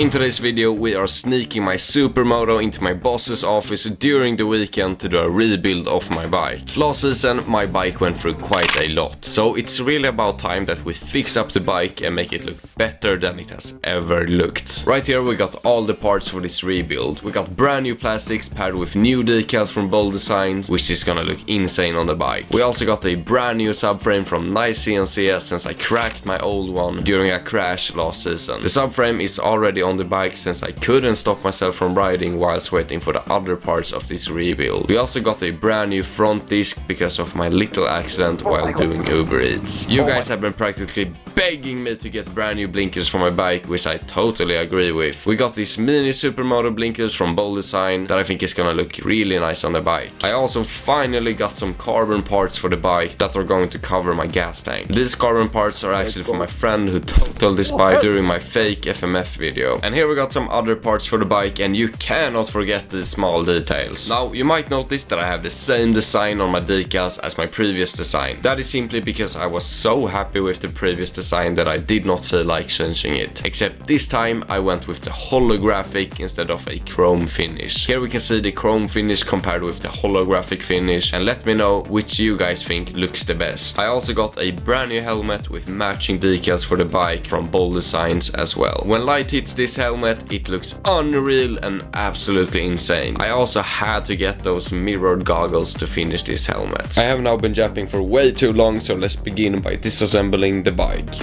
In today's video we are sneaking my Supermoto into my boss's office during the weekend to do a rebuild of my bike. Last season my bike went through quite a lot, so it's really about time that we fix up the bike and make it look better than it has ever looked. Right here we got all the parts for this rebuild. We got brand new plastics paired with new decals from Bold Designs, which is gonna look insane on the bike. We also got a brand new subframe from Nice CNC since I cracked my old one during a crash last season. The subframe is already on the bike since I couldn't stop myself from riding whilst waiting for the other parts of this rebuild. We also got a brand new front disc because of my little accident while doing Uber Eats. You guys have been practically begging me to get brand new blinkers for my bike, which I totally agree with. We got these mini Supermoto blinkers from Bold Design that I think is gonna look really nice on the bike. I also finally got some carbon parts for the bike that are going to cover my gas tank. These carbon parts are actually for my friend who totaled this bike during my fake FMF video. And here we got some other parts for the bike, and you cannot forget these small details. Now you might notice that I have the same design on my decals as my previous design. That is simply because I was so happy with the previous design that I did not feel like changing it. Except this time I went with the holographic instead of a chrome finish. Here we can see the chrome finish compared with the holographic finish, and let me know which you guys think looks the best. I also got a brand new helmet with matching decals for the bike from Bold Designs as well. When light hits this helmet, it looks unreal and absolutely insane. I also had to get those mirrored goggles to finish this helmet. I have now been japping for way too long, so let's begin by disassembling the bike.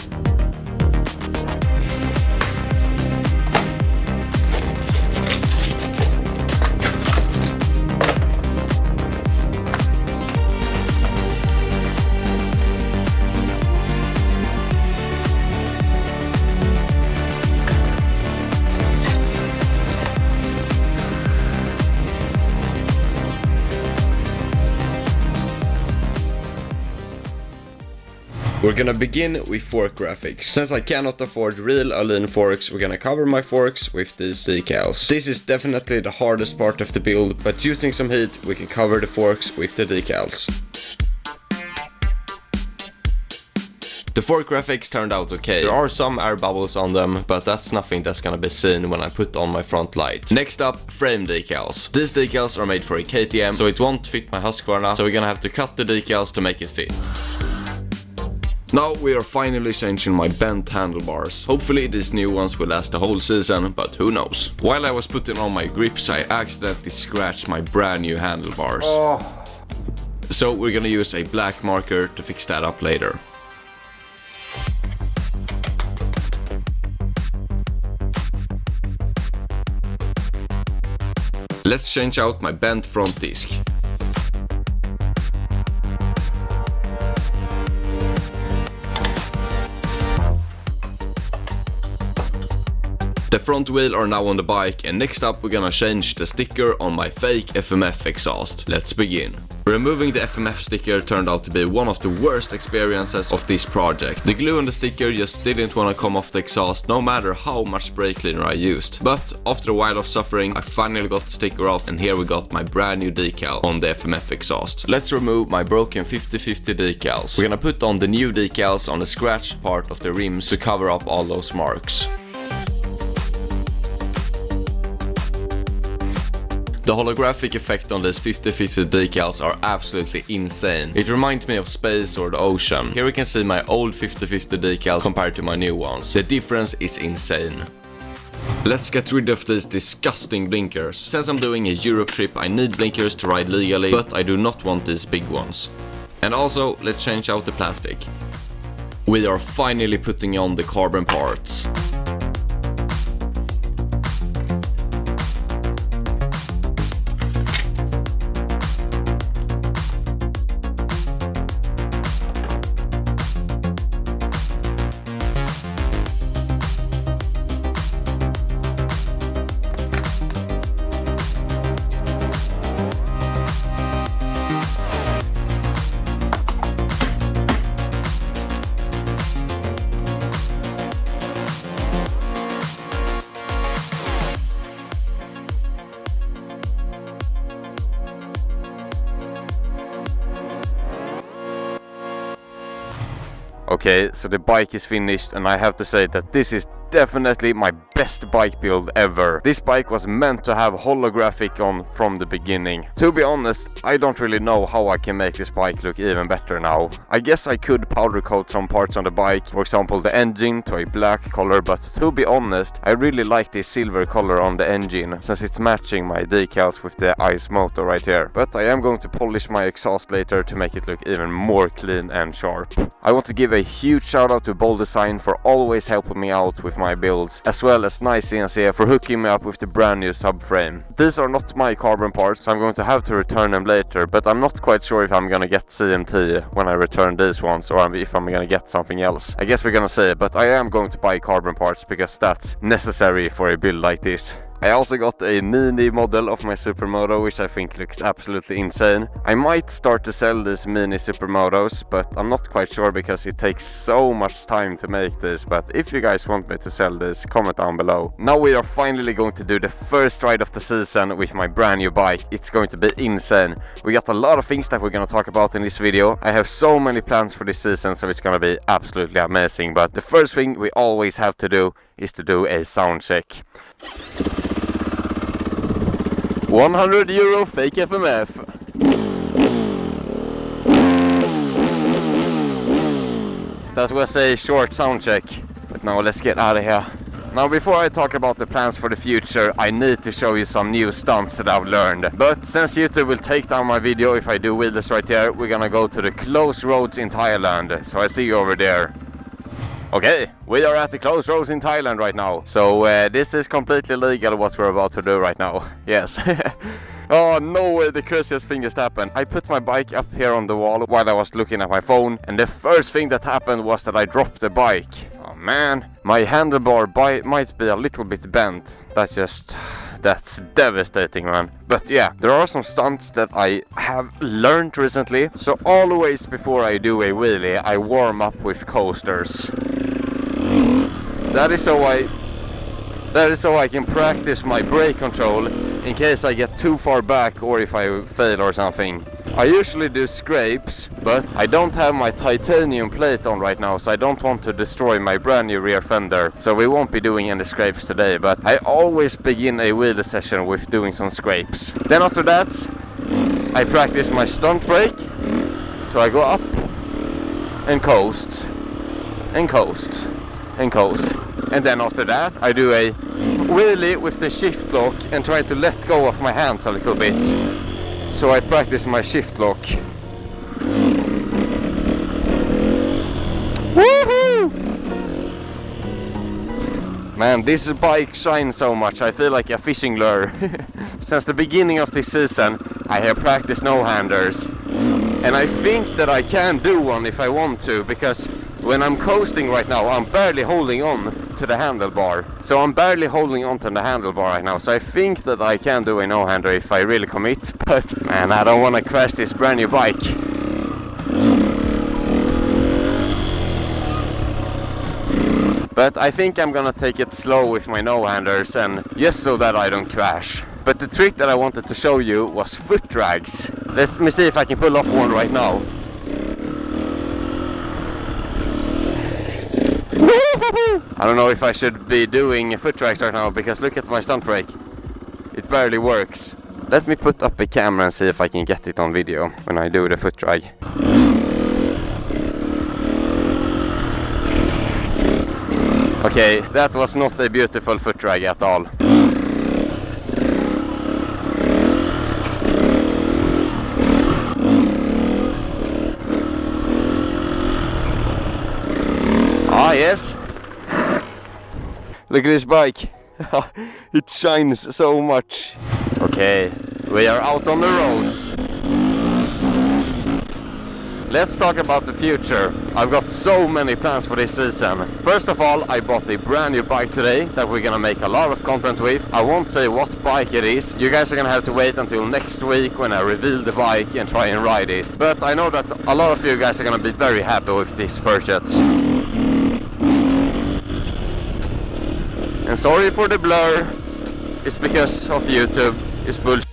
We're gonna begin with fork graphics. Since I cannot afford real Allen forks, we're gonna cover my forks with these decals. This is definitely the hardest part of the build, but using some heat we can cover the forks with the decals. The fork graphics turned out okay. There are some air bubbles on them, but that's nothing that's gonna be seen when I put on my front light. Next up, frame decals. These decals are made for a KTM, so it won't fit my Husqvarna, so we're gonna have to cut the decals to make it fit. Now we are finally changing my bent handlebars. Hopefully these new ones will last the whole season, but who knows. While I was putting on my grips, I accidentally scratched my brand new handlebars. So we're gonna use a black marker to fix that up later. Let's change out my bent front disc. The front wheel are now on the bike, and next up we're gonna change the sticker on my fake FMF exhaust. Let's begin. Removing the FMF sticker turned out to be one of the worst experiences of this project. The glue on the sticker just didn't want to come off the exhaust no matter how much spray cleaner I used. But after a while of suffering I finally got the sticker off, and here we got my brand new decal on the FMF exhaust. Let's remove my broken 50/50 decals. We're gonna put on the new decals on the scratched part of the rims to cover up all those marks. The holographic effect on these 50/50 decals are absolutely insane. It reminds me of space or the ocean. Here we can see my old 50/50 decals compared to my new ones. The difference is insane. Let's get rid of these disgusting blinkers. Since I'm doing a Europe trip, I need blinkers to ride legally, but I do not want these big ones. And also, let's change out the plastic. We are finally putting on the carbon parts. Okay, so the bike is finished, and I have to say that this is definitely my best bike build ever. This bike was meant to have holographic on from the beginning. To be honest, I don't really know how I can make this bike look even better now. I guess I could powder coat some parts on the bike, for example the engine to a black color, but to be honest, I really like this silver color on the engine since it's matching my decals with the ice motor right here. But I am going to polish my exhaust later to make it look even more clean and sharp. I want to give a huge shout out to Bold Design for always helping me out with my builds, as well as Nice CNC for hooking me up with the brand new subframe. These are not my carbon parts, so I'm going to have to return them later, but I'm not quite sure if I'm gonna get CMT when I return these ones or if I'm gonna get something else. I guess we're gonna see, but I am going to buy carbon parts because that's necessary for a build like this. I also got a mini model of my Supermoto, which I think looks absolutely insane. I might start to sell these mini Supermotos, but I'm not quite sure because it takes so much time to make this. But if you guys want me to sell this, comment down below. Now we are finally going to do the first ride of the season with my brand new bike. It's going to be insane. We got a lot of things that we're going to talk about in this video. I have so many plans for this season, so it's going to be absolutely amazing. But the first thing we always have to do is to do a sound check. 100 euro fake FMF. That was a short sound check, but now let's get out of here. Now before I talk about the plans for the future, I need to show you some new stunts that I've learned. But since YouTube will take down my video if I do wheelers right here, we're gonna go to the closed roads in Thailand. So I see you over there. Okay, we are at the closed roads in Thailand right now. So this is completely legal what we're about to do right now. Yes. Oh no way, the craziest thing just happened. I put my bike up here on the wall while I was looking at my phone, and the first thing that happened was that I dropped the bike. Oh man, my handlebar might be a little bit bent. That's devastating, man. But yeah, there are some stunts that I have learned recently. So always before I do a wheelie, I warm up with coasters. That is so I can practice my brake control in case I get too far back or if I fail or something. I usually do scrapes, but I don't have my titanium plate on right now, so I don't want to destroy my brand new rear fender. So we won't be doing any scrapes today, but I always begin a wheelie session with doing some scrapes. Then after that, I practice my stunt brake. So I go up and coast, and coast, and coast. And then after that, I do a wheelie with the shift lock and try to let go of my hands a little bit. So I practice my shift lock. Woohoo! Man, this bike shines so much. I feel like a fishing lure. Since the beginning of this season, I have practiced no-handers. And I think that I can do one if I want to, because when I'm coasting right now, I'm barely holding on to the handlebar. So I'm barely holding on to the handlebar right now. So I think that I can do a no-hander if I really commit. But man, I don't want to crash this brand new bike. But I think I'm gonna take it slow with my no-handers, and just so that I don't crash. But the trick that I wanted to show you was foot drags. Let me see if I can pull off one right now. I don't know if I should be doing foot drags right now, because look at my stunt brake. It barely works. Let me put up a camera and see if I can get it on video when I do the foot drag. Okay, that was not a beautiful foot drag at all. Ah, yes. Look at this bike. It shines so much. Okay, we are out on the roads. Let's talk about the future. I've got so many plans for this season. First of all, I bought a brand new bike today that we're gonna make a lot of content with. I won't say what bike it is. You guys are gonna have to wait until next week when I reveal the bike and try and ride it. But I know that a lot of you guys are gonna be very happy with this purchase. And sorry for the blur. It's because of YouTube. It's bullshit.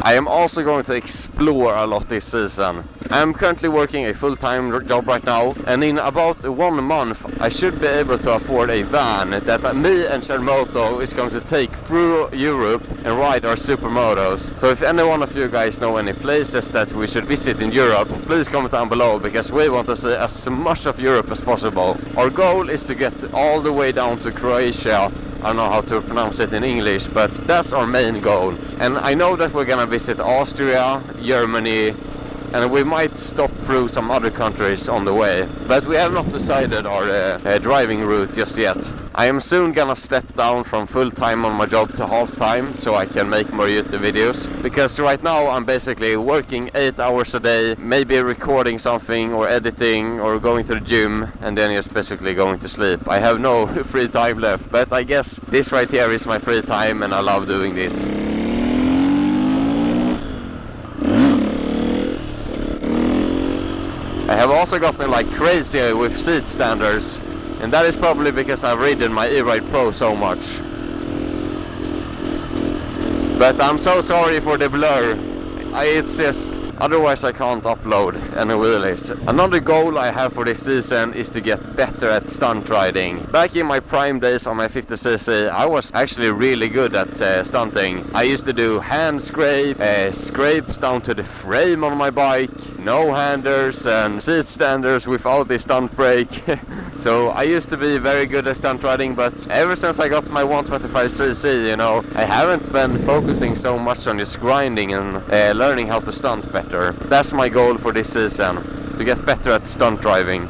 I am also going to explore a lot this season. I'm currently working a full-time job right now, and in about 1 month I should be able to afford a van that me and Supermoto is going to take through Europe and ride our Supermotos. So if any one of you guys know any places that we should visit in Europe, please comment down below, because we want to see as much of Europe as possible. Our goal is to get all the way down to Croatia. I don't know how to pronounce it in English, but that's our main goal. And I know that we're gonna visit Austria, Germany, and we might stop through some other countries on the way, but we have not decided our driving route just yet. I am soon gonna step down from full-time on my job to half-time so I can make more YouTube videos, because right now I'm basically working 8 hours a day, maybe recording something or editing or going to the gym, and then just basically going to sleep. I have no free time left, but I guess this right here is my free time and I love doing this. I have also gotten like crazy with seat standers, and that is probably because I've ridden my E-Ride Pro so much. But I'm so sorry for the blur. It's just, otherwise I can't upload any wheelies. Another goal I have for this season is to get better at stunt riding. Back in my prime days on my 50cc, I was actually really good at stunting. I used to do hand scrapes down to the frame on my bike, no-handers and seat standers without a stunt brake. So I used to be very good at stunt riding, but ever since I got my 125cc, you know, I haven't been focusing so much on just grinding and learning how to stunt better. That's my goal for this season, to get better at stunt driving.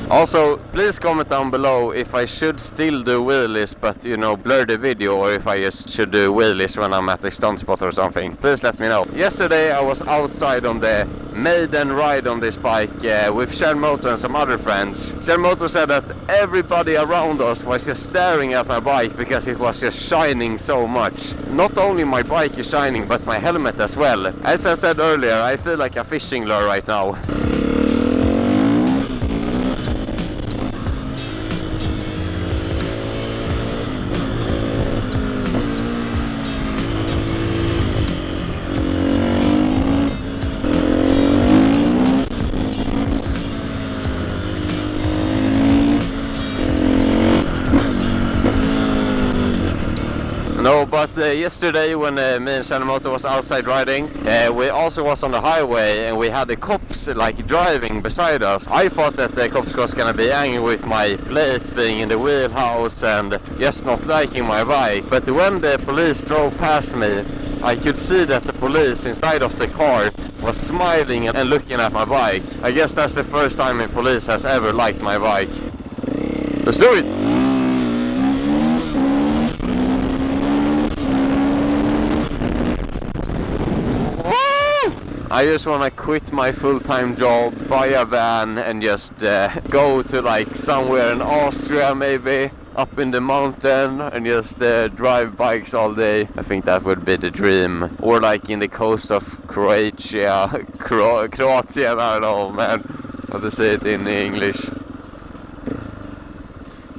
Also, please comment down below if I should still do wheelies but, you know, blur the video, or if I just should do wheelies when I'm at the stunt spot or something. Please let me know. Yesterday I was outside on the maiden ride on this bike with Supermoto and some other friends. Supermoto said that everybody around us was just staring at my bike because it was just shining so much. Not only my bike is shining, but my helmet as well. As I said earlier, I feel like a fishing lure right now. No, but yesterday when me and Supermoto was outside riding, we also was on the highway and we had the cops like driving beside us. I thought that the cops was gonna be angry with my plate being in the wheelhouse and just not liking my bike. But when the police drove past me, I could see that the police inside of the car was smiling and looking at my bike. I guess that's the first time a police has ever liked my bike. Let's do it! I just wanna quit my full-time job, buy a van and just go to like somewhere in Austria maybe, up in the mountain, and just drive bikes all day. I think that would be the dream. Or like in the coast of Croatia, Croatian, I don't know man, how to say it in English.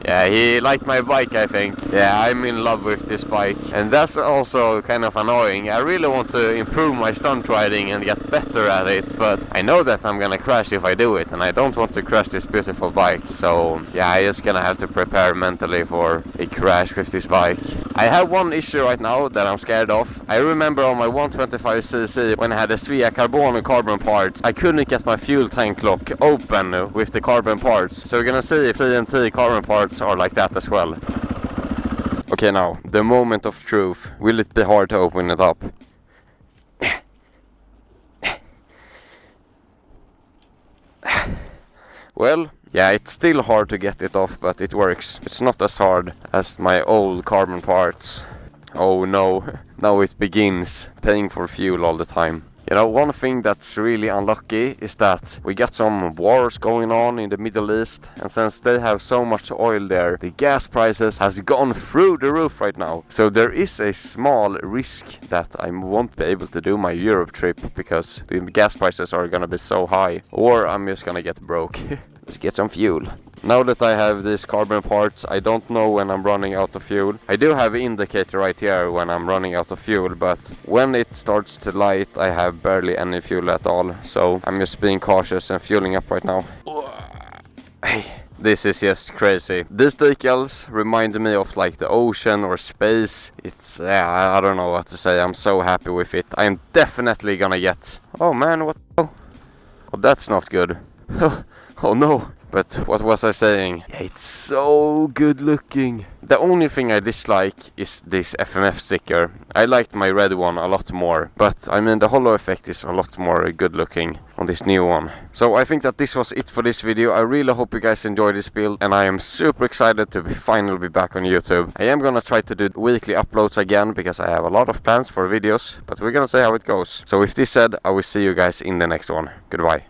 Yeah, he liked my bike, I think. Yeah, I'm in love with this bike. And that's also kind of annoying. I really want to improve my stunt riding and get better at it, but I know that I'm gonna crash if I do it, and I don't want to crash this beautiful bike. So yeah, I'm just gonna have to prepare mentally for a crash with this bike. I have one issue right now that I'm scared of. I remember on my 125cc when I had a Svea carbon parts, I couldn't get my fuel tank lock open with the carbon parts. So we're gonna see if CNT carbon parts are like that as well. Okay, now the moment of truth. Will it be hard to open it up? Well, yeah, it's still hard to get it off, but it works. It's not as hard as my old carbon parts. Oh no, now it begins paying for fuel all the time. You know, one thing that's really unlucky is that we got some wars going on in the Middle East, and since they have so much oil there, the gas prices has gone through the roof right now. So there is a small risk that I won't be able to do my Europe trip because the gas prices are gonna be so high, or I'm just gonna get broke. Let's get some fuel. Now that I have these carbon parts, I don't know when I'm running out of fuel. I do have an indicator right here when I'm running out of fuel, but when it starts to light, I have barely any fuel at all. So I'm just being cautious and fueling up right now. Hey. This is just crazy. These decals remind me of like the ocean or space. It's, I don't know what to say. I'm so happy with it. I'm definitely gonna get... Oh man, what? Oh, that's not good. Oh no. But what was I saying? Yeah, it's so good looking. The only thing I dislike is this FMF sticker. I liked my red one a lot more. But I mean the holo effect is a lot more good looking on this new one. So I think that this was it for this video. I really hope you guys enjoyed this build. And I am super excited to finally be back on YouTube. I am gonna try to do weekly uploads again because I have a lot of plans for videos. But we're gonna see how it goes. So with this said, I will see you guys in the next one. Goodbye.